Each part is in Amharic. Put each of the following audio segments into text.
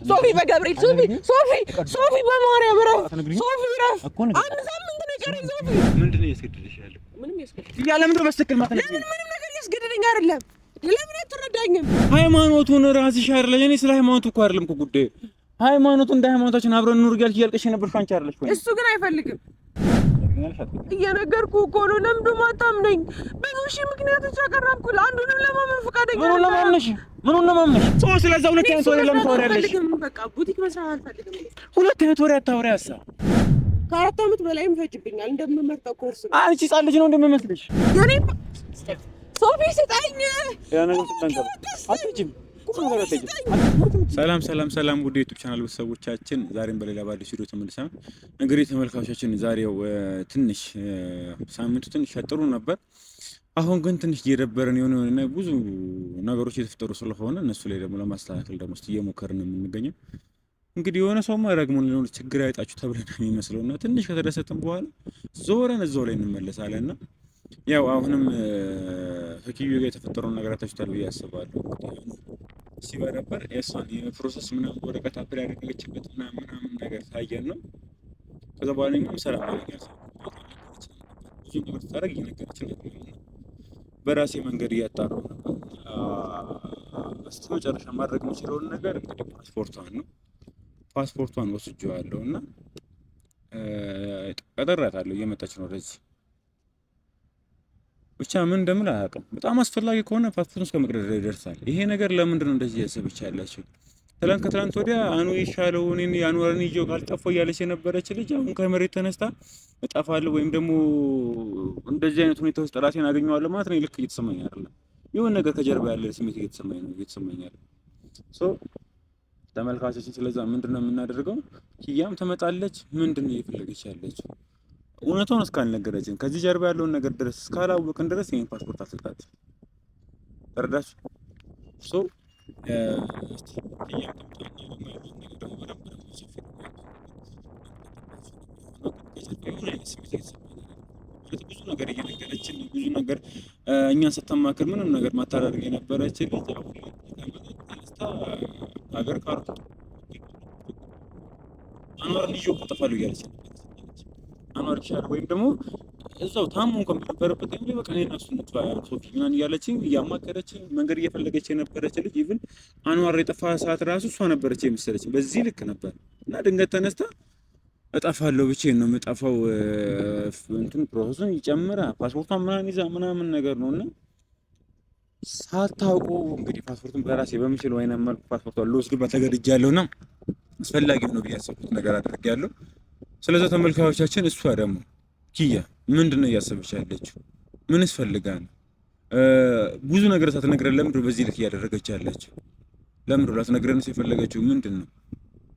ሶፊ በገብርኤል ሶፊ በማርያም ረፍ ሶፊ ረፍ አንድ ሳምንት ነገር ሶፊ ምንድን ነው ያስገድልሽ ያለው? ምንም ያስገድልሽ ያለ ምንድን ነው መስተክል ማለት ነው? ምንም ነገር ያስገድልኝ አይደለም። ለምን አትረዳኝም? ሃይማኖቱን ራስሽ አይደለሽ። እኔ ስለ ሃይማኖቱ እኮ አይደለም እኮ ጉዳይ። ሃይማኖቱ እንደ ሃይማኖታችን አብረን ኑር እያልሽ የነበርሽ አንቺ አይደለሽ ወይ? እሱ ግን አይፈልግም። እየነገርኩህ እኮ ነው። ለምንድን ነው የማታምነኝ? ብዙ ሺህ ምክንያቶች አቀረብኩልህ። አንዱንም ለማመን ፈቃደኛ ምኑን ለማምነሽ ሰው ስለዛ ሁለት አይነት ወሬ ለምን ታወሪያለሽ? በቃ ቡቲክ መስራት አልፈልግም። ሁለት አይነት ወሬ አታወሪ። ሀሳ ከ4 ዓመት በላይም ፈጅብኛል። እንደምመርጠው ኮርስ ነው። አንቺ ህጻን ልጅ ነው እንደምመስልሽ። የኔ ሶፊ ስጠኝ። ያ ነገር ተንተን አትጅም። ሰላም ውድ ዩቲዩብ ቻናል ቤተሰቦቻችን፣ ዛሬም በሌላ በአዲስ ቪዲዮ ተመልሰናል። እንግዲህ ተመልካቾቻችን ዛሬው ትንሽ ሳምንቱ ትንሽ ጥሩ ነበር። አሁን ግን ትንሽ እየደበረን የሆነ ብዙ ነገሮች እየተፈጠሩ ስለሆነ እነሱ ላይ ደግሞ ለማስተካከል ደግሞ እየሞከርን ነው የምንገኘው። እንግዲህ የሆነ ሰው ማረግሞን ሊሆን ችግር አይጣችሁ ተብለን የሚመስለውና ትንሽ ከተደሰትን በኋላ ዞረን እዛው ላይ እንመለሳለንና ያው አሁንም ከኪዩ ጋር የተፈጠረውን ነገር አታችሁታል ብዬ አስባለሁ። ሲበረበር የእሷን የፕሮሰስ ምናምን ወረቀት አፕላይ ያደረገችበት ምናምን ነገር ታየን ነው። ከዛ በኋላ እኛም ሰላም አገኛል። ብዙ ነገር ታደርግ እየነገረች ነበር። በራሴ መንገድ እያጣራሁ ነበር። እስከ መጨረሻ ማድረግ የምችለውን ነገር እንግዲህ ፓስፖርቷን ወስጄዋለሁ እና ቀጠራታለሁ። እየመጣች ነው ወደዚህ። ብቻ ምን እንደምል አያውቅም። በጣም አስፈላጊ ከሆነ ፓስፖርቱን እስከ መቅደድ ይደርሳል። ይሄ ነገር ለምንድን ነው እንደዚህ ያሰበች ያለችው? ከትላንት ወዲያ አኑ ይሻለው እኔን ያኑረን ይዤው ካልጠፋው እያለች የነበረች ልጅ አሁን ከመሬት ተነስታ እጠፋለሁ ወይም ደግሞ እንደዚህ አይነት ሁኔታ ውስጥ ራሴን አገኘዋለሁ ማለት ነው። ልክ እየተሰማኝ አይደለም። የሆነ ነገር ከጀርባ ያለ ስሜት እየተሰማኝ አይደለም። ተመልካቾችን ስለዛ ምንድነው የምናደርገው? ኪያም ትመጣለች። ምንድነው እየፈለገች ያለችው? እውነታውን እስካልነገረችን ከዚህ ጀርባ ያለውን ነገር ድረስ እስካላወቅን ድረስ ይሄን ፓስፖርት አልሰጣችም። ተረዳችሁ? ብዙ ነገር እየነገረችን ብዙ ነገር እኛን ስታማክር ምንም ነገር ማታደርግ የነበረች ልጅ አሁን ሀገር ካርቱ አኗርን ይዤው እጠፋለሁ እያለች አኗር ይሻል ወይም ደግሞ እዛው ታሞ እንኳን በነበረበት ጊዜ በቃ እኔና እሱ ነው ሶፊ ምናምን እያለችኝ እያማከረችኝ መንገድ እየፈለገች የነበረች ልጅ ኢቭን አኗር የጠፋ ሰዓት ራሱ እሷ ነበረች የመሰለችኝ። በዚህ ልክ ነበር እና ድንገት ተነስታ እጠፋለሁ ብቻዬን ነው የምጠፋው እንትን ፕሮሰሱን ይጨምራ ፓስፖርቷን ምናምን ይዛ ምናምን ነገር ነውና ሳታውቁ እንግዲህ ፓስፖርቱን በራሴ በምችለው አይነት መልኩ ፓስፖርቷን ልወስድባት ተገድጃለሁና አስፈላጊ ነው ብዬ ያሰብኩት ነገር አድርጌያለሁ። ስለዚህ ተመልካቾቻችን እሷ ደግሞ ኪያ ምንድነው እያሰበች ያለችው? ምንስ ፈልጋ ነው? ብዙ ነገር ሳትነግረን ለምንድነው በዚህ ልክ እያደረገች ያለችው? ለምንድነው ላትነግረንስ የፈለገችው? ምንድነው?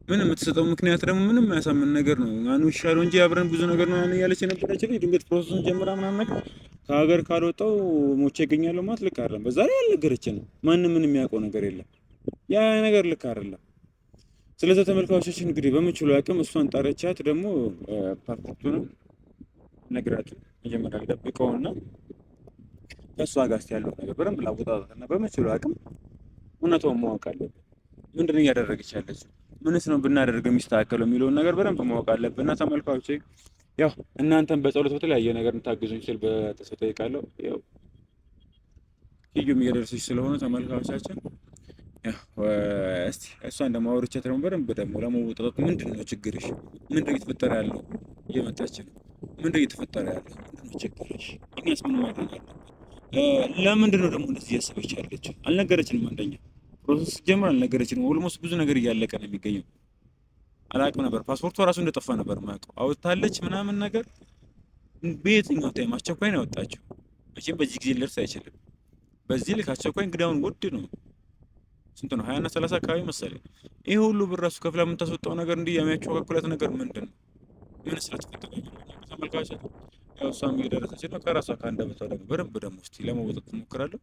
ምንም የምትሰጠው ምክንያት ደግሞ ምንም ያሳምን ነገር ነው። አኑ ይሻለው እንጂ አብረን ብዙ ነገር ነው ያለች የነበረች ልጅ ድንገት ፕሮሰሱን ጀምራ ምናምን ነገር ከሀገር ካልወጣው ሞቼ እገኛለሁ ማለት ልክ አይደለም። በዛ ላይ አልነገረችንም። ማንም ምንም የሚያውቀው ነገር የለም። ያ ነገር ልክ አይደለም። ስለዚህ ተመልካቾቻችን እንግዲህ በምንችለው አቅም እሷን ጠረቻት። ደግሞ ፓስፖርቱንም ነግራት መጀመሪያ ደብቀውና ከእሷ ጋር ያለው ነገር በደንብ ላወጣጣትና በምንችለው አቅም እውነታውን ማወቅ አለብን። ምንድነው እያደረገች ያለችው? ምንስ ነው ብናደርግ የሚስተካከለው የሚለውን ነገር በደንብ ማወቅ አለብን። እና ተመልካቾቼ ያው እናንተም በጸሎት በተለያየ ነገር እንታግዙኝ ስል በተስፋ ጠይቃለሁ። ያው ኪዩም እየደረሰች ስለሆነ ተመልካቾቻችን እስቲ እሷን ደግሞ አውርቻት ደግሞ በደንብ ደግሞ ለመወጣት ምንድነው ችግርሽ? ምንድነው እየተፈጠረ ያለው? እየመጣች ነው። ምንድነው እየተፈጠረ ያለው? ምንድነው ችግርሽ? እኛስ ምን ማድረግ አለብን? ለምንድነው ደግሞ እንደዚህ እያሰበች ያለችው? አልነገረችንም። አንደኛ ፕሮሰስ ጀምር አልነገረችንም። ኦልሞስት ብዙ ነገር እያለቀ ነው የሚገኘው። አላውቅም ነበር። ፓስፖርቷ ራሱ እንደጠፋ ነበር የማውቀው። አውጥታለች ምናምን ነገር በየትኛው ታይም አስቸኳይ ነው ያወጣችው። መቼም በዚህ ጊዜ ሊደርስ አይችልም። በዚህ ልክ አስቸኳይ እንግዳውን ውድ ነው። ስንት ነው? 20 እና 30 አካባቢ መሰለኝ። ይሄ ሁሉ ብር ራሱ ከፍላ የምታስወጣው ነገር እንዲህ የሚያቸዋክላት ነገር ምንድን ነው? ምን ስለተፈጠረ ነው? ተመልካቾች ያው እሷም እየደረሰች ነው። ከራሷ ከአንደበቷ ደግሞ በደንብ ደግሞ እስቲ ለመወጣት ትሞክራለሁ።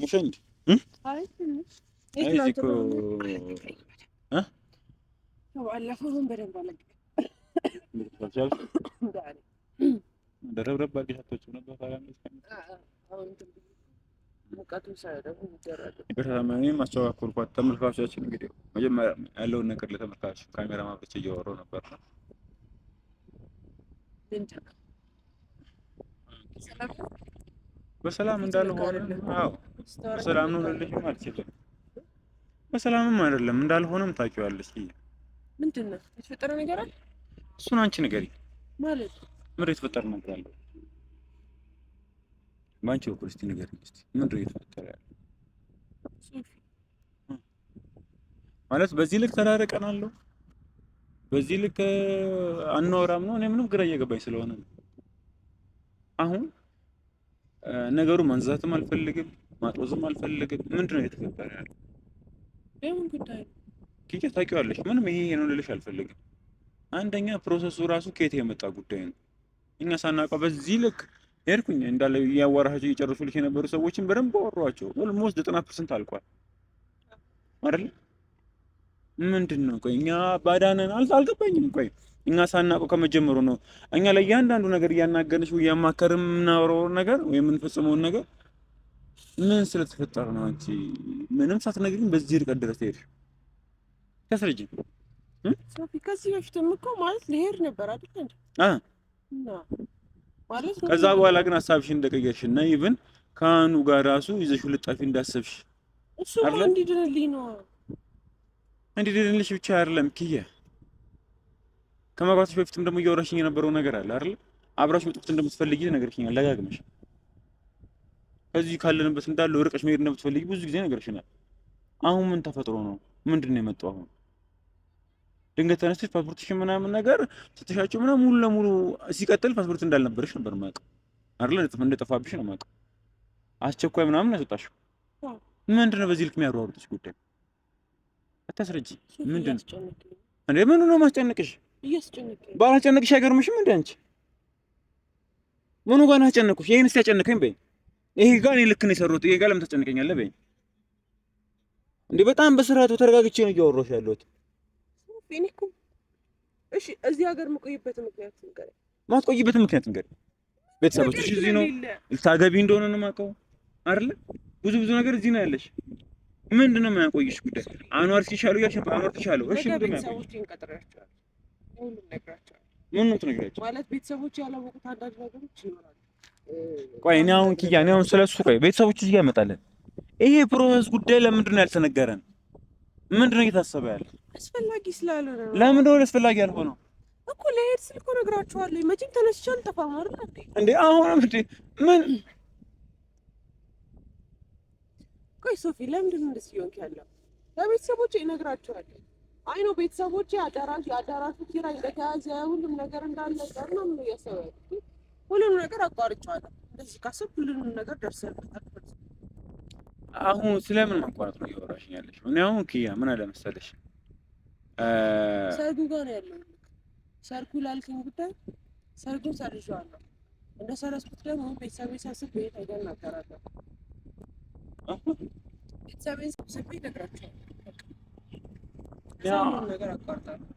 ሙሽንድ ባለፈው በደንብ አለቀ። ደረብረብ አድርገሽ ነበር ታውቃለሽ። አሁን ሙቀቱ ሳይደው ይደረግ እኔም አስተዋወቅኳት። ተመልካቾቻችን እንግዲህ መጀመሪያ ያለውን ነገር ለተመልካቾች ካሜራ ማብረቻ እያወራሁ ነበር ነው በሰላም እንዳልሆነ አዎ በሰላም ነው ልልሽ ማለት ይችላል። በሰላምም አይደለም እንዳልሆነም ታውቂዋለሽ። ምንድነው የተፈጠረ ነገር አለ? እሱን አንቺ ንገሪኝ። ማለት ምንድነው የተፈጠረ ነገር አለ? ባንቺ በኩል እስቲ ንገሪኝ እስቲ ምንድነው የተፈጠረ ያለው? ማለት በዚህ ልክ ተራርቀናል፣ በዚህ ልክ አናወራም ነው። እኔ ምንም ግራ እየገባኝ ስለሆነ ነው። አሁን ነገሩ ማንዛትም አልፈልግም፣ ማጥወዝም አልፈልግም። ምንድነው የተፈጠረ ያለው? የምን ጉዳይ ነው? ኪኪ ታውቂዋለሽ። ምንም ይሄ ነው ልልሽ አልፈልግም። አንደኛ ፕሮሰሱ ራሱ ከየት የመጣ ጉዳይ ነው። እኛ ሳናውቀው በዚህ ልክ ሄድኩኝ እንዳለ ያዋራቸው እየጨረሱልሽ የነበሩ ሰዎችን በደንብ አወሯቸው። ኦልሞስት 90% አልቋል አይደል? ምንድነው? ቆይ እኛ ባዳነን አልገባኝም። ቆይ እኛ ሳናውቀው ከመጀመሩ ነው እኛ ለእያንዳንዱ ነገር እያናገርንሽ እያማከርን የምናወራው ነገር ወይ የምንፈጽመውን ነገር ምን ስለተፈጠረ ነው አንቺ ምንም ሳትነግሪኝ በዚህ ርቀት ድረስ ሄድሽ? ከስረጅ ሶፊ ከዚህ በፊትም እኮ ማለት ልሄድ ነበር አይደል እንዴ? ማለት ከዛ በኋላ ግን ሀሳብሽን እንደቀየርሽ እና ኢቭን ካኑ ጋር ራሱ ይዘሽ ልጣፊ እንዳሰብሽ እሱ እንዲድንልኝ ነው። እንዲድንልሽ ብቻ አይደለም ኪያ፣ ከመግባትሽ በፊትም ደግሞ እያወራሽኝ የነበረው ነገር አለ አይደል? አብራሽ መጥፋት እንደምትፈልጊ ነገርሽኛል ደጋግመሽ። ከዚህ ካለንበት እንዳለው ርቀሽ መሄድ እንደምትፈልጊ ብዙ ጊዜ ነገርሽናል። አሁን ምን ተፈጥሮ ነው? ምንድነው የመጣው አሁን? ድንገት ተነስተሽ ፓስፖርትሽን ምናምን ነገር ስትሻቸው ምናምን ሙሉ ለሙሉ ሲቀጥል ፓስፖርት እንዳልነበረሽ ነበር የማውቀው አይደል? እንደጠፋብሽ ነው የማውቀው። አስቸኳይ ምናምን ያስወጣሽው ምንድነው? በዚህ ልክ የሚያሯሩጥሽ ጉዳይ አታስረጂ። ምንድነው እንዴ? ምኑ ነው ማስጨነቅሽ? እያስጨነቀኝ ባላስጨነቅሽ አይገርምሽም እንዴ አንቺ? ምኑ ጋር ነው ያስጨነቅሽ? ይሄንስ ያስጨነቀኝ በይ። ይሄ ጋር እኔ ልክ ነው የሰሩት። ይሄ ጋር ለምን ታስጨንቀኛለህ በይ እንዴ? በጣም በስርዓቱ ተረጋግቼ ነው እያወራሁሽ ያለሁት። እሺ እዚህ ሀገር የምቆይበት ምክንያት ንገረኝ። ማትቆይበት ምክንያት ንገረኝ። ቤተሰቦችሽ እዚህ ነው፣ ልታገቢ እንደሆነ ነው የማውቀው አይደል? ብዙ ነገር እዚህ ነው ያለሽ። ምንድነው የማያቆይሽ ጉዳይ? አኗር ሲሻለው ያልሽ አኗር ሲሻለው። እሺ ምንድነው ቤተሰቦቼን ቀጥሬያቸዋለሁ። ሁሉም ነግራቸዋለሁ። ምን ነው ትነግራቸው? ማለት ቤተሰቦቼ ያላወቁት አንዳንድ ነገሮች ይኖራሉ። ቆይ እኔ አሁን ኪያ፣ እኔ አሁን ስለሱ ቆይ ቤተሰቦችሽ እዚህ ያመጣለን። ይሄ ፕሮሰስ ጉዳይ ለምንድን ነው ያልተነገረን? ምንድነው እየታሰበ ያለ? አስፈላጊ ስላልሆነ ነው። ለምንድን ነው አስፈላጊ ያልሆነው? እኮ ለሄድ ስልኮ ነግራቸዋለሁ። መቼም ተነስቼ አልጠፋም አይደል እንዴ? አሁንም እንዴ ምን? ቆይ ሶፊ፣ ለምንድን ነው እንደዚህ እየሆንክ ያለው? ለቤተሰቦቼ እነግራቸዋለሁ። አይ ነው ቤተሰቦቼ አዳራሹ ኪራይ እንደተያዘ ሁሉም ነገር እንዳለ ነው ነው ያሰበው። ሁሉም ነገር አቋርጫለሁ። እንደዚህ ካሰብኩ ሁሉም ነገር ደርሰንበታል። አሁን ስለምን ማቋረጥ ነው እያወራሽኝ ያለሽ? እኔ አሁን ኪያ ምን አለ መሰለሽ ሰርጉ ጋር ነው ያለው። ሰርጉ ላልከኝ ጉዳይ ሰርጉን ሰርዣለሁ። እንደ ሰረስኩት ደግሞ ቤተሰቤ ሳስብ ቤት አይደል እናገራለሁ። ቤተሰቤን ሰብስቤ እነግራቸዋለሁ። ያው ነገር አቋርጣለሁ።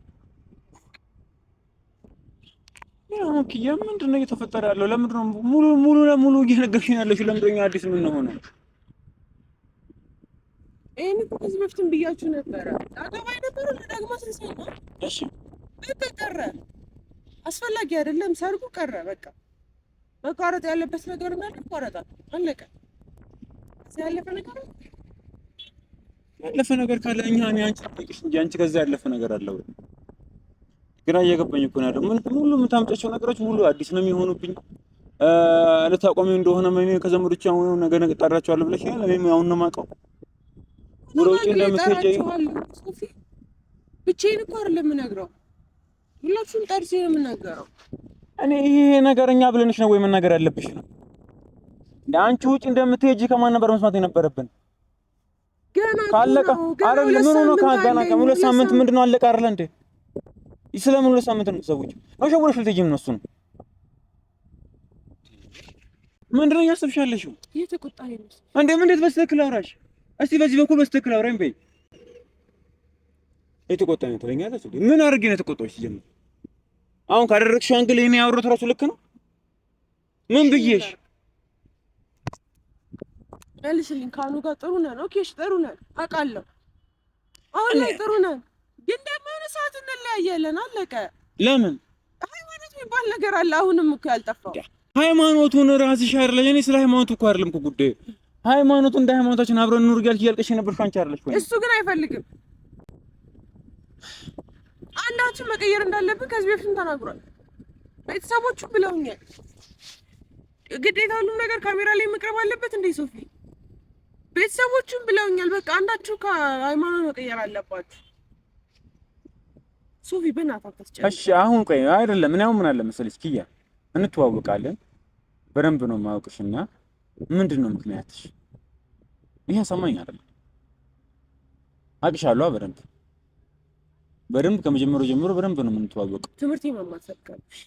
ያው ኪያ ምንድን ነው እየተፈጠረ ያለው? ለምንድን ነው ሙሉ ለሙሉ እየነገርሽኝ ያለሽው? ለምንድን ነው አዲስ ምን ሆነ? ይሄን እኮ ከዚህ በፊትም ብያችሁ ነበረ። አገባኝ ነበር ለዳግማ ስለሰማ እሺ በቃ ቀረ። አስፈላጊ አይደለም ሰርጉ ቀረ። በቃ መቋረጥ ያለበት ነገር እንዳለ ይቋረጣል። አለቀ። ያለፈ ነገር ካለ እኔ አንቺ ጠይቅሽ እንጂ አንቺ ከዛ ያለፈ ነገር አለ ወይ? ግራ እየገባኝ እኮ ነው ያለው። ምን ሁሉ የምታምጣቸው ነገሮች ሁሉ አዲስ ነው የሚሆኑብኝ። ልታቆሚው እንደሆነ ከዘመዶች አሁን ነገ ጠራቸዋለሁ ብለሽኛል። እኔም አሁን ነው የማውቀው ወሮጭ እንደምትሄጂ ሶፊ ብቻዬን እኮ አይደለም የምነግረው፣ ሁላችሁም ጠርቼ ነው የምናገረው። እኔ ይሄ ነገርኛ ብለንሽ ነው ወይ መናገር ያለብሽ ነው? አንቺ ውጪ እንደምትሄጂ ከማን ነበር መስማት የነበረብን? ገና ካለቀ አይደል? ምን ነው ካገና ከሁለት ሳምንት ምንድነው አለቀ አይደል እንዴ? ስለምን ሁለት ሳምንት ነው ሰዎች ነው ሸውረሽ ልትሄጂም ነው? እሱን ምንድነው እያሰብሻለሽ? እየተቆጣኝ ነው እንዴ? ምን እንዴት በስተክል አውራሽ? እስቲ በዚህ በኩል በስተክል አውራኝ በይ። የተቆጣኝ ነው ትለኛለሽ እንዴ? ምን አድርጌ ነው የተቆጣሁሽ? ሲጀምር አሁን ካደረግሽው አንግል እኔ ያወራሁት እራሱ ልክ ነው? ምን ብዬሽ መልስልኝ። ካኑ ጋር ጥሩ ነን። ኦኬ እሺ፣ ጥሩ ነን አውቃለሁ። አሁን ላይ ጥሩ ነን፣ ግን ደግሞ የሆነ ሰዓት እንለያያለን። አለቀ። ለምን? ሃይማኖት የሚባል ነገር አለ። አሁንም እኮ ያልጠፋው ሃይማኖቱን ራስሽ አይደለሽ። እኔ ስለ ሃይማኖቱ እኮ አይደለም እኮ ጉዳዩ። ሃይማኖቱ እንደ ሃይማኖታችን አብረን ኑር እያልሽ የነበርሽ አንቺ አይደለሽ ወይ? እሱ ግን አይፈልግም። አንዳችን መቀየር እንዳለብን ከዚህ በፊትም ተናግሯል። ቤተሰቦቹ ብለውኛል። ግዴታ ሁሉም ነገር ካሜራ ላይ መቅረብ አለበት እንዴ ሶፊ? ቤተሰቦቹም ብለውኛል። በቃ አንዳችሁ ከሃይማኖት መቀየር አለባችሁ። ሶፊ በእናትህ አታስጨንቅ። እሺ አሁን ቆይ አይደለም። ምን ያው ምን አለ መሰለሽ ኪያ፣ እንተዋወቃለን፣ በደንብ ነው የማውቅሽና ምንድነው ምክንያትሽ? ይሄ ሰማኝ አይደለም። አውቅሻለሁ በደንብ ከመጀመሪያው ጀምሮ በደንብ ነው የምንተዋወቀው። ትምህርት መማር ፈልጋለሽ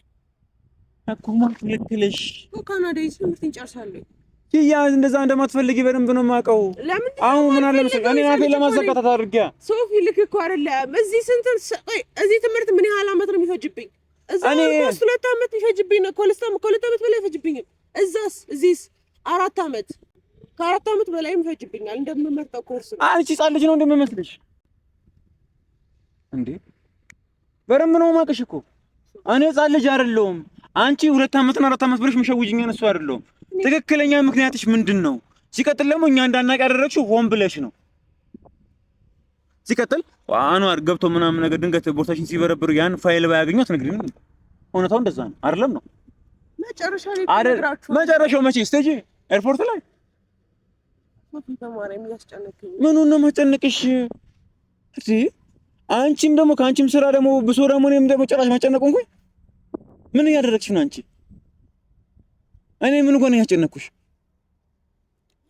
እኮ ማለት ልክልሽ እኮ ካናዳ ትምህርት እንጨርሳለሁ። ኪያ እንደዛ እንደማትፈልጊ በደንብ ነው የማውቀው። አሁን ምን አለ መሰለኝ እኔ አፌን ለማዘጋታት አድርጊያ ሶፊ ልክ እኮ አይደለም። እዚህ ትምህርት ምን ያህል አመት ነው የሚፈጅብኝ? እዛ 2 አመት የሚፈጅብኝ ነው። ከሁለት አመት በላይ አይፈጅብኝም። እዚህስ 4 አመት ከ4 አመት በላይ ይፈጅብኛል። እንደምመርጠው ኮርስ ነው። አንቺ ህጻን ልጅ ነው እንደምመስልሽ እንዴ? በደንብ ነው የማውቅሽ እኮ እኔ ህጻን ልጅ አይደለሁም። አንቺ 2 አመትና 4 አመት ብለሽ መሸውጅኝ እሱ አይደለሁም። ትክክለኛ ምክንያትሽ ምንድን ነው? ሲቀጥል ደግሞ እኛ እንዳናቅ ያደረግሽው ሆን ብለሽ ነው። ሲቀጥል አንዋር ገብቶ ምናምን ነገር ድንገት ቦርሳሽን ሲበረብሩ ያን ፋይል ባያገኙት ንግሪኝ ነው። እውነታው እንደዛ ነው አይደለም? ነው መጨረሻው መቼ ስቴጅ ኤርፖርት ላይ ምኑን ነው ማስጨነቅሽ? እሺ አንቺም ደግሞ ከአንቺም ስራ ደግሞ ብሶ ደግሞ እኔም ደግሞ ጭራሽ ማጨነቁ እንኳን ምን እያደረግሽ ነው አንቺ? እኔ ምን ሆነ ያጨነኩሽ?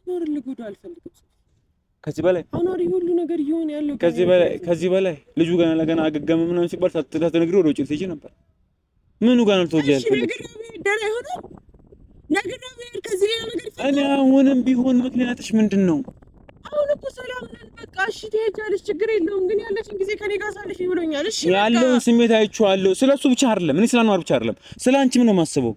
ኖር ልጉድ አልፈልግም። ከዚህ በላይ አኖሪ ሁሉ ነገር ይሆን ያለው ከዚህ በላይ ልጁ ገና ለገና አገገመ ምናምን ሲባል ሳትነግሪ ወደ ውጭ ልትሄጂ ነበር። ምኑ ጋር ነው ተወጂ ያልፈልግ እኔ አሁንም ቢሆን ምክንያትሽ ምንድን ነው? አሁን እኮ ሰላም ነን። በቃ እሺ ትሄጃለሽ፣ ችግር የለውም። ግን ያለሽን ጊዜ ከኔ ጋር ሳለሽ ይብሎኛል። እሺ ያለውን ስሜት አይቼዋለሁ። ስለሱ ብቻ አይደለም እኔ ስላንዋር ብቻ አይደለም ስለ አንቺም ነው የማስበው።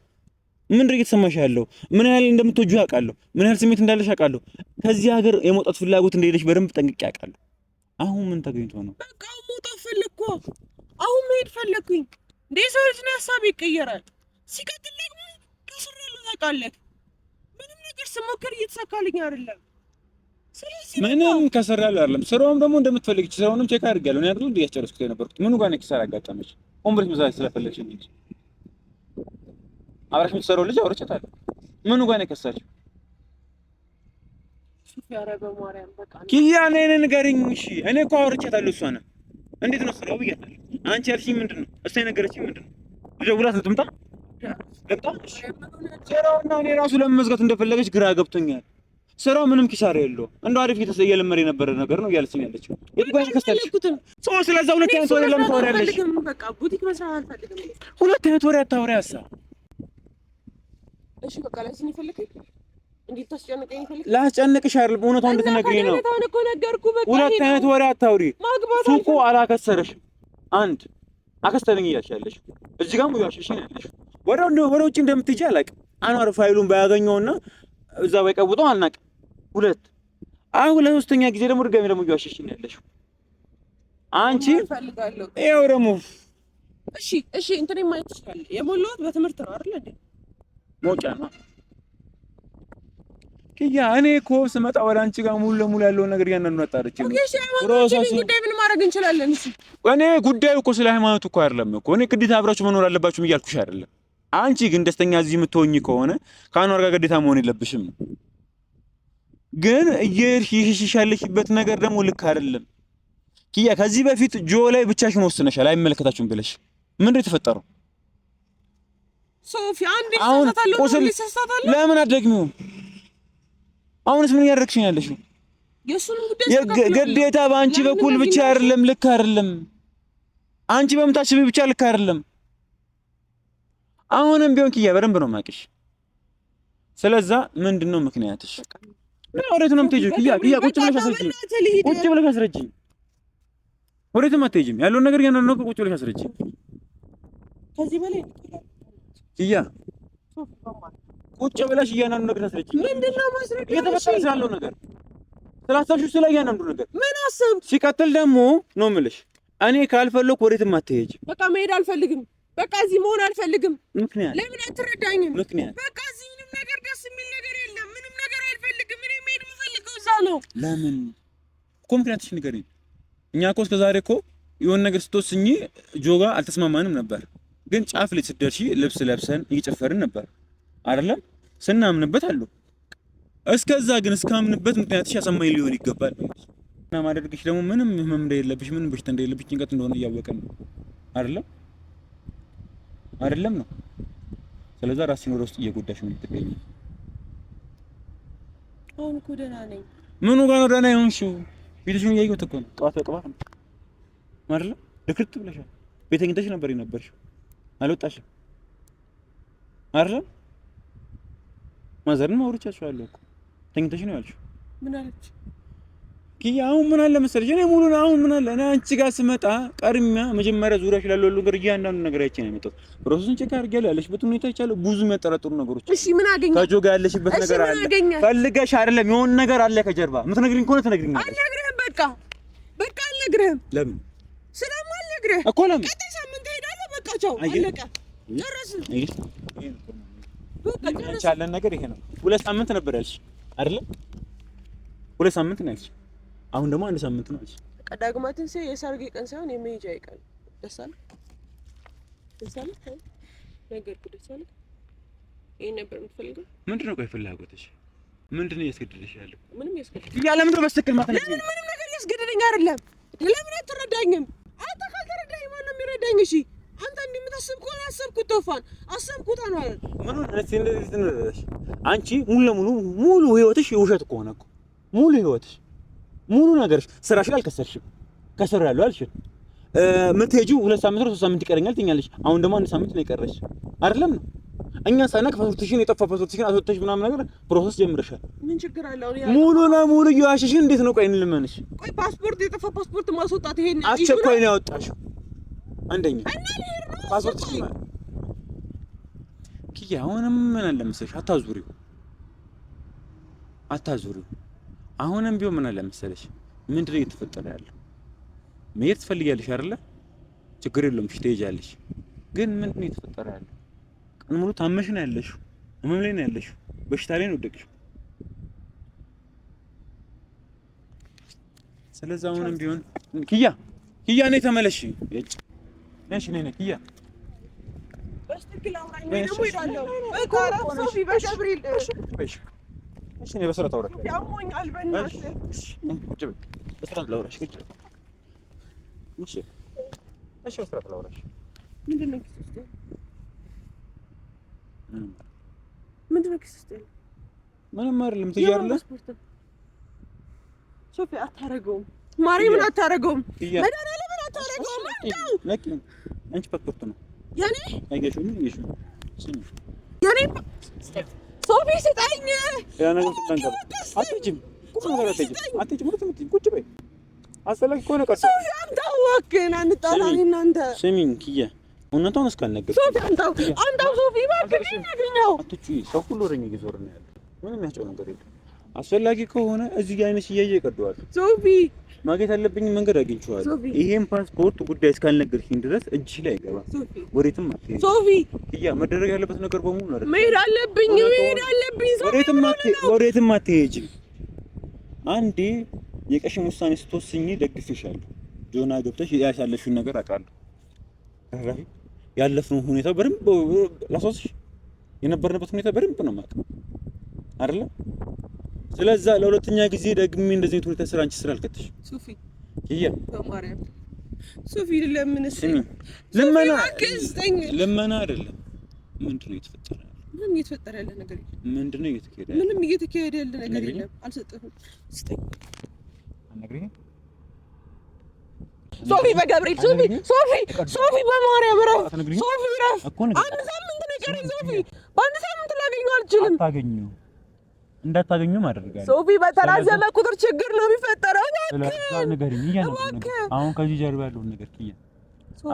ምን ድርጊት ተሰማሽ ያለው ምን ያህል እንደምትወጁ ያውቃለሁ። ምን ያህል ስሜት እንዳለሽ ያውቃለሁ። ከዚህ ሀገር የመውጣት ፍላጎት እንደሌለሽ በደንብ ጠንቅቄ ያውቃለሁ። አሁን ምን ተገኝቶ ነው? በቃ መውጣት ፈለግኩ። አሁን መሄድ ፈለግኩኝ። እንዴ ሰው ልጅ ነው ሀሳብ ይቀየራል። ሲቀጥል ደግሞ ከስራለሁ ታውቃለህ። ምንም ነገር ስሞክር እየተሳካልኝ አይደለም። ስለዚህ ምንም ከሰራለሁ አይደለም። ስራውም ደግሞ እንደምትፈልጊ ስራውንም ቼክ አድርጌያለሁ። እኔ አይደል እንዴ ያስጨረስኩት የነበርኩት ምኑ ጋር ነው ኪሳራ አጋጠመሽ? ኦምብሬት መዛት ስለፈለግሽ እንዴ አብረሽ የምትሰራው ልጅ አውርቻታለሁ። ምኑ ጋር ነው የከሳችው? ሱፊያራ በማርያም በቃ ኪያ ነኝ ንገሪኝ። እሺ እኔ እኮ አውርቻታለሁ። እሷ ነው እንዴት ነው ስራው ብያታለሁ። አንቺ ያልሽኝ ምንድን ነው? እሷ የነገረችኝ ምንድን ነው? ልደውላት ልትምጣ ለጣሽ ስራውና እኔ ራሱ ለመመዝጋት እንደፈለገች ግራ ገብቶኛል። ስራው ምንም ኪሳራ የለውም። እንደው አሪፍ እየለመደ የነበረ ነገር ነው እያለችኝ ያለችው። የት ጋር ከስተልሽ ሰው ስለዛ ሁለት አይነት ወሬ ለምን ታወሪያለሽ? በቃ ቡቲክ መስራት አልፈልግም። ሁለት አይነት ወሬ አታወሪ አሳ እሺ በቃ ላይ ስኒ ፈልከኝ እንዴት ታስጨንቀኝ ፈልከኝ? ላስጨንቅሽ አይደለም እውነታውን እንድትነግሪኝ ነው። እውነታውን እኮ ነገርኩ። በቃ ሁለት አይነት ወሬ አታውሪ። ሱቁ አላከሰረሽም። አንድ አከስተልኝ እያልሽ ያለሽ እዚህ ጋር ሙያሽሽ ያለሽ ወደ ውጭ እንደምትሄጂ አላውቅም። አንዋር ፋይሉን ባያገኘውና እዛ ባይቀውጠው አልናቅም። ሁለት አሁን ለሶስተኛ ጊዜ ደግሞ ድጋሚ ደግሞ እያዋሸሽ ነው ያለሽ አንቺ። ይኸው ደግሞ እሺ እንትን ማየት ይችላል። የሞላሁት በትምህርት ነው አይደል እንዴ? ሞጫ ነው ኪያ። እኔ እኮ ስመጣ ወደ አንቺ ጋር ሙሉ ለሙሉ ያለውን ነገር ያንኑ አጣርቼ ነው። ፕሮሰስ ጉዳይ ምን ማድረግ እንችላለን? እሺ እኔ ጉዳዩ እኮ ስለ ሃይማኖት እኮ አይደለም እኮ። እኔ ግዴታ አብራችሁ መኖር አለባችሁ እያልኩሽ አይደለም። አንቺ ግን ደስተኛ እዚህ የምትሆኚ ከሆነ ከአንዋር ጋር ግዴታ መሆን የለብሽም። ግን እየሄድሽ ያለሽበት ነገር ደግሞ ልክ አይደለም ኪያ። ከዚህ በፊት ጆ ላይ ብቻሽን ወስነሻል አይመለከታችሁም ብለሽ ምንድን ነው የተፈጠረው? ሶፊ አንዴ ተሳሳታለሁ። ለምን አትደግሚው? አሁንስ ምን እያደረግሽ ነው ያለሽው? የሱን ጉዳይ ግዴታ በአንቺ በኩል ብቻ አይደለም፣ ልክ አይደለም። አንቺ በምታስቢ ብቻ ልክ አይደለም። አሁንም ቢሆን ኪያ በደንብ ነው የማውቅሽ። ስለዛ ምንድነው ምክንያትሽ? ወዴት ነው የምትሄጂው? ኪያ ቁጭ ብለሽ አስረጂኝ። ቁጭ ብለሽ አስረጂኝ። ወዴትም አትሄጂም። ያለውን ነገር ያንን ነው። ቁጭ ብለሽ አስረጂኝ። ከዚህ በላይ ኪያ ቁጭ ብለሽ እያንዳንዱ ነገር ታስረጂ። ምንድነው ማስረጃ? እየተፈጠረ ስላለው ነገር ስላሰብሽው ስለ እያንዳንዱ ነገር ምን አሰብክ? ሲቀጥል ደግሞ ነው የምልሽ እኔ ካልፈለኩ ወዴትም አትሄጂ። በቃ መሄድ አልፈልግም። በቃ እዚህ መሆን አልፈልግም። ምክንያት ለምን አትረዳኝም? ምክንያት በቃ እዚህ ምንም ነገር ደስ የሚል ነገር የለም። ምንም ነገር አልፈልግም። እኔ መሄድ የምፈልገው እዛ ነው። ለምን እኮ ምክንያትሽ ንገሪኝ። እኛ እኮ እስከ ዛሬ እኮ የሆነ ነገር ስትወስኚ ጆጋ አልተስማማንም ነበር፣ ግን ጫፍ ላይ ስትደርሺ ልብስ ለብሰን እየጨፈርን ነበር አይደለም? ስናምንበት አሉ። እስከዛ ግን እስካምንበት ምክንያትሽ አሳማኝ ሊሆን ይገባል እና ማድረግሽ ደግሞ ምንም ህመም እንደሌለብሽ ምንም በሽታ እንደሌለብሽ ጭንቀት እንደሆነ እያወቅን ነው አይደለም? አይደለም ነው። ስለዚህ ራስሽን ወደ ውስጥ እየጎዳሽ ነው የምትገኘው። አሁን እኮ ደህና ነኝ። ምኑ ጋር ነው ደህና የሆንሽው? ፊትሽን እያየሁት እኮ ነው። ጠዋት በቅባት ነው አይደል? ድክርት ብለሻል። ቤት ተኝተሽ ነበር የነበርሽው፣ አልወጣሽም አይደል? ማዘርን አውርቻችኋለሁ እኮ ተኝተሽ ነው ያልሽው። ምን አለች ኪያ? አሁን ምን አለ መሰለሽ እኔ ሙሉ ነው አሁን ምን አለ እኔ አንቺ ጋር ስመጣ ቀድሚያ መጀመሪያ ዙሪያሽ ላለው ነገር እያንዳንዱ ነገር አይቼ ነው የመጣሁት። ፕሮሰሱን ቼክ አድርጌያለሁ። ያለሽበት ሁኔታ ይቻላል ብዙ የሚያጠራጥሩ ነገሮች። እሺ ምን አገኘ? ከጆጋ ያለሽበት ነገር አለ። ፈልገሽ አይደለም የሆነ ነገር አለ ከጀርባ። የምትነግሪኝ ከሆነ ትነግሪኛለሽ። አልነግርህም። በቃ አልነግርህም። ለምን ስለማልነግርህ እኮ ለምን? ቀጣይ ሳምንት ሄዳለሁ። በቃ ቻው፣ አለቀ፣ ጨረስን። በቃ ጨረስን። ያለን ነገር ይሄ ነው። 2 ሳምንት ነበር ያልሽ አይደል? 2 ሳምንት ነው ያልሽ። አሁን ደግሞ 1 ሳምንት ነው ያልሽ። በቃ ዳግማ ትንሣኤ የሰርጌ ቀን ሳይሆን የመሄጃዬ ቀን። ደስ አለ ነገር ደስ አለ። ይሄን ነበር የምትፈልገው? ምንድነው ቆይ ፍላጎትሽ? ምንድነው እያስገደደሽ ያለው? ምንም ያስገድደኝ ያለ ምንድነው በስተክል ማለት ነው? ምንም ነገር ያስገድደኝ አይደለም። ለምን አትረዳኝም? አንተ ካልተረዳኝ ማን ነው የሚረዳኝ? እሺ አንተ እንደምታስብ ከሆነ አሰብኩት፣ ቶፋን አሰብኩት ነው አይደል? ምን ነው እንደዚህ ትነረሽ? አንቺ ሙሉ ህይወትሽ የውሸት ከሆነ እኮ ሙሉ ህይወትሽ ሙሉ ነገርሽ ስራሽ አልከሰርሽም። ከሰራለሁ አልሽ። የምትሄጂው 2 ሳምንት ነው 3 ሳምንት ይቀረኛል ትኛለሽ። አሁን ደግሞ 1 ሳምንት ነው የቀረሽ አይደለም ነው? እኛ ሳናቅ ፓስፖርትሽን የጠፋ ፓስፖርትሽን አስወጥተሽ ምናምን ነገር ፕሮሰስ ጀምረሻል። ምን ችግር አለው? ሙሉ ለሙሉ እየዋሸሽ እንዴት ነው? ቆይ እንልመንሽ። ቆይ ፓስፖርት የጠፋ ፓስፖርት ማስወጣት ይሄን አስቸኳይ ነው ያወጣሽው? አንደኛ ፓስፖርትሽ ኪያ፣ አሁንም ምን አለ መሰለሽ፣ አታዙሪው። አሁንም ቢሆን ምን አለ መሰለሽ፣ ምንድን ነው እየተፈጠረ ያለው? መሄድ ትፈልጊያለሽ አይደለ? ችግር የለውም እሺ፣ ትሄጃለሽ። ግን ምንድን ነው እየተፈጠረ ያለው? ቀን ሙሉ ታመሽ ነው ያለሽው፣ ህመም ላይ ነው ያለሽው፣ በሽታ ላይ ነው ወደቅሽው። ስለዚህ አሁንም ቢሆን ኪያ ነይ ተመለሽ። እሺ ነይ ኪያ በስትክክል አውራኝ ነው ደግሞ እሄዳለሁ። በቃ ሶፊ በገብርኤል እሺ ነይ በስርዓት አውራሽ። ያሞኛል በእናትህ። ቁጭ በይ በስርዓት ላውራሽ። ቁጭ በይ እሺ በስርዓት ላውራሽ። ምንድን ነው ኪስ ውስጥ ምንም አይደለም። ትያለሽ ሶፊ አታረገውም። ማርያምን አታረገውም። መድኃኒዓለምን አታረገውም። ለቂ አንቺ ፓስፖርት ነው ያኔ አይገሽም። ያኔ ሶፊ ስጠኝ። ያ ነገር ተንቀበል። አትጭም ቁም ነገር አትጭም። ቁጭ በይ። አስፈላጊ ከሆነ ቀርቶ ሶፊ አንተው ወክን አንጣላኝ እናንተ ስሚኝ ኪያ፣ እውነታውን እስካልነገርኩ ሶፊ አንተው ሶፊ እባክህ ነው አትጭይ። ሰው ሁሉ ወደኛ እየዞረ ነው ያለው። ምንም ያስጨው ነገር የለም። አስፈላጊ ከሆነ እዚህ ጋር አይነሽ እያየ ይቀደዋል። ሶፊ ማግኘት ያለብኝ መንገድ አግኝቼዋለሁ። ይሄን ፓስፖርት ጉዳይ እስካልነገርሽኝ ድረስ እጅሽ ላይ አይገባም። ወዴትም አትሄጂም። ሶፊ ኪያ፣ መደረግ ያለበት ነገር በሙሉ ነው። መሄድ አለብኝ ወዴትም አትሄጂም። አንዴ የቀሽም ውሳኔ ስትወስኚ ደግፌሻለሁ። ጆና ገብተሽ ያሳለፍሽውን ነገር አውቃለሁ። አራይ ያለፍነው ሁኔታ በደንብ ላስወስሽ የነበርንበት ሁኔታ በደንብ ነው የማውቀው አይደለ? ስለዛ ለሁለተኛ ጊዜ ደግሜ እንደዚህ ሁኔታ ስራ አንቺ ስራ አልከተሽ ሶፊ ኪያ፣ በማርያም ሶፊ ለምንስ ለምን አይደለም። ምንድነው እየተፈጠረ ያለው? ምንም እየተፈጠረ ያለ ነገር የለም። ምንድነው እየተካሄደ ያለው? ምንም እየተካሄደ ያለ ነገር የለም። አልሰጠህም። ስጠኝ። አነግሪኝ ሶፊ በገብርኤል ሶፊ በማርያም ረፍ ሶፊ ረፍ። አንድ ሳምንት ነው የቀረኝ ሶፊ። በአንድ ሳምንት ላገኘው አልችልም። እንዳታገኙም አደርጋለሁ። ሶፊ በተራዘመ ቁጥር ችግር ነው የሚፈጠረው። ስለዚህ ንገሪኝ፣ አሁን ከዚህ ጀርባ ያለውን ነገር ኪያ፣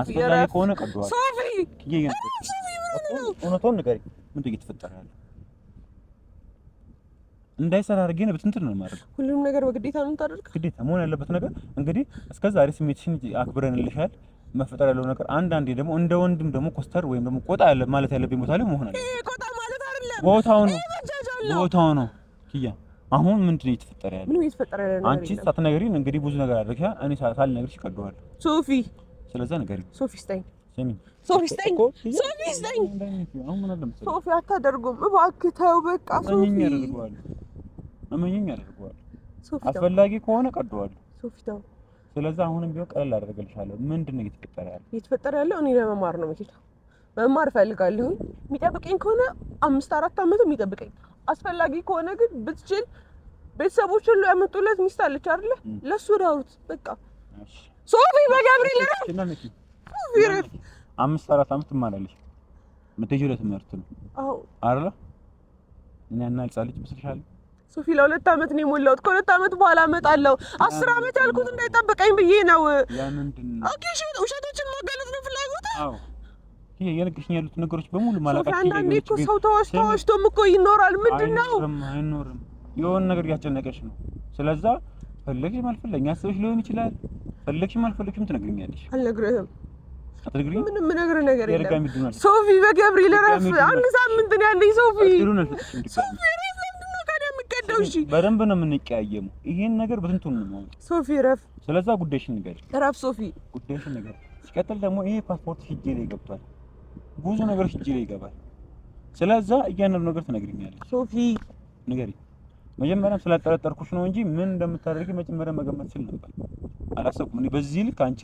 አስፈላጊ ከሆነ ቀደዋል። ሶፊ ኪያ፣ እውነቱን ንገሪኝ፣ ምንድን ነው እየተፈጠረ ያለው? እንዳይሰራ አድርጌ ነው በትንትን ነው የማደርገው። ሁሉም ነገር በግዴታ ነው የምታደርገው። ግዴታ መሆን ያለበት ነገር እንግዲህ እስከዛሬ ስሜትሽን አክብረንልሻል። መፈጠር ያለው ነገር አንዳንዴ ደግሞ እንደ ወንድም ደግሞ ኮስተር ወይም ደግሞ ቆጣ ያለ ማለት ያለብኝ ቦታ ላይ መሆን አለ። ቆጣ ማለት አይደለም፣ ቦታው ነው ኪያ። አሁን ምንድን ነው እየተፈጠረ ያለው? ምንም እየተፈጠረ ያለው አንቺ ሳትነግሪኝ እንግዲህ ብዙ ነገር አድርገሻ፣ እኔ ሳልነግርሽ ይቀደዋል። ሶፊ ስለዛ ንገሪኝ። ሶፊ ስጠኝ፣ ሶፊ ስጠኝ። ሶፊ አታደርጉም፣ እባክህ ተው በቃ። ሶፊ አመኘኝ አደርገዋለሁ። አስፈላጊ ከሆነ ቀደዋለሁ። ሶፊ ተው። ስለዛ አሁንም ቢሆን ቀለል አደርግልሻለሁ። ምንድን ነው እየተፈጠረ ያለው? እኔ ለመማር ነው የምሄደው፣ መማር እፈልጋለሁ። የሚጠብቀኝ ከሆነ 5-4 ዓመት የሚጠብቀኝ፣ አስፈላጊ ከሆነ ግን ብትችል ቤተሰቦች ሁሉ ያመጡለት ሚስት አለች አይደለ? ለሱ ዳውት በቃ። ሶፊ በገብርኤል ረፍ 5-4 ዓመት ትማራለሽ። የምትሄጂው ለትምህርት ነው አይደለ? እኔ ልጅ መስልሻለሁ? ሶፊ ለ2 ዓመት ነው የሞላሁት። ከ2 ዓመት በኋላ እመጣለሁ። 10 ዓመት ያልኩት እንዳይጠብቀኝ ብዬ ነው። ኦኬ ውሸቶችን ማጋለጥ ነው ፍላጎት? አዎ ይሄ የነገርሽኝ ያሉት ነገሮች በሙሉ ማላቃቸው። አንዳንዴ እኮ ሰው ተዋሽቶም እኮ ይኖራል። ምንድነው? አይኖርም። የሆነ ነገር እያጨነቀሽ ነው። ስለዛ ፈለግሽም አልፈለግሽም አስበሽ ሊሆን ይችላል። ፈለግሽም አልፈለግሽም ትነግሪኛለሽ። አልነግርህም። አትነግሪኝ? ምንም ነገር የለም ሶፊ። በገብርኤል ረፍ። አንድ ሳምንት ነው ያለኝ ሶፊ። ሶፊ ረፍ። ለምንድን ነው ታዲያ የምትቀደው? እሺ በደንብ ነው የምንቀያየመው። ይሄን ነገር በትንቱን ነው ማለት ሶፊ ረፍ። ስለዛ ጉዳይሽን ንገሪ። ረፍ ሶፊ፣ ጉዳይሽን ንገሪ። ሲቀጥል ደግሞ ይሄ ፓስፖርት እጄ ላይ ገብቷል። ብዙ ነገሮች እጄ ላይ ይገባል። ስለዛ እያንዳንዱ ነገር ትነግሪኛለሽ። ሶፊ ንገሪ። መጀመሪያም ስላጠረጠርኩሽ ነው እንጂ ምን እንደምታደርጊ መጀመሪያ መገመት ስል ነበር። አላሰብኩም። እኔ በዚህ ልክ አንቺ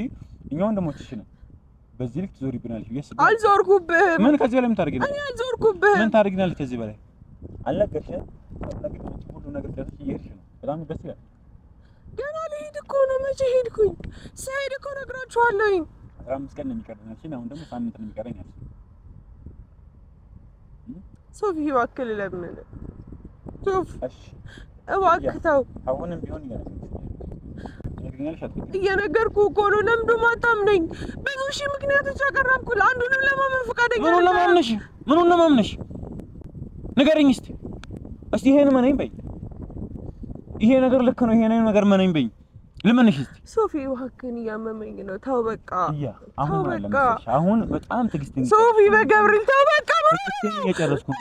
እኛውን ደግሞ ትሽነ በዚህ ልክ ትዞሪብናለሽ ብዬሽ አስቤ አልዞርኩብህም። ምን ከዚህ በላይ ምን ታደርጊናለሽ? እኔ አልዞርኩብህም። ምን ታደርጊናለሽ ከዚህ በላይ? አልነገርሽም። ሁሉ ነገር ደስ እየሄድሽ ነው። በጣም ደስ ይላል። ገና ልሄድ እኮ ነው። መቼ ሄድኩኝ? ስሄድ እኮ እነግራችኋለሁኝ። 15 ቀን ነው የሚቀረኝ አልሽኝ። አሁን ደግሞ ሳምንት ነው የሚቀረኝ አልሽኝ። ሶፊ እባክህ ለምን ሶፊ እባክህ ተው። አሁንም ቢሆን እየነገርኩህ እኮ ነው። ለምንድን ነው የማታምነኝ? ብዙ ሺህ ምክንያቶች አቀረብኩልህ። አንዱንም ለማመን ፈቃደኛ ምኑን ለማምነሽ ንገረኝ እስቲ። ይሄን መነኝ በይ። ይሄ ነገር ልክ ነው። ይሄ ነገር መነኝ በይ። ልመንሽ እስቲ ሶፊ እባክህን፣ እያመመኝ ነው። ተው በቃ። አሁን በጣም ትዕግስት ሶፊ በገብርኤል ተው በቃ። የጨረስኩት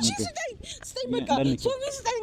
ስጠኝ በቃ ሶፊ ስጠኝ።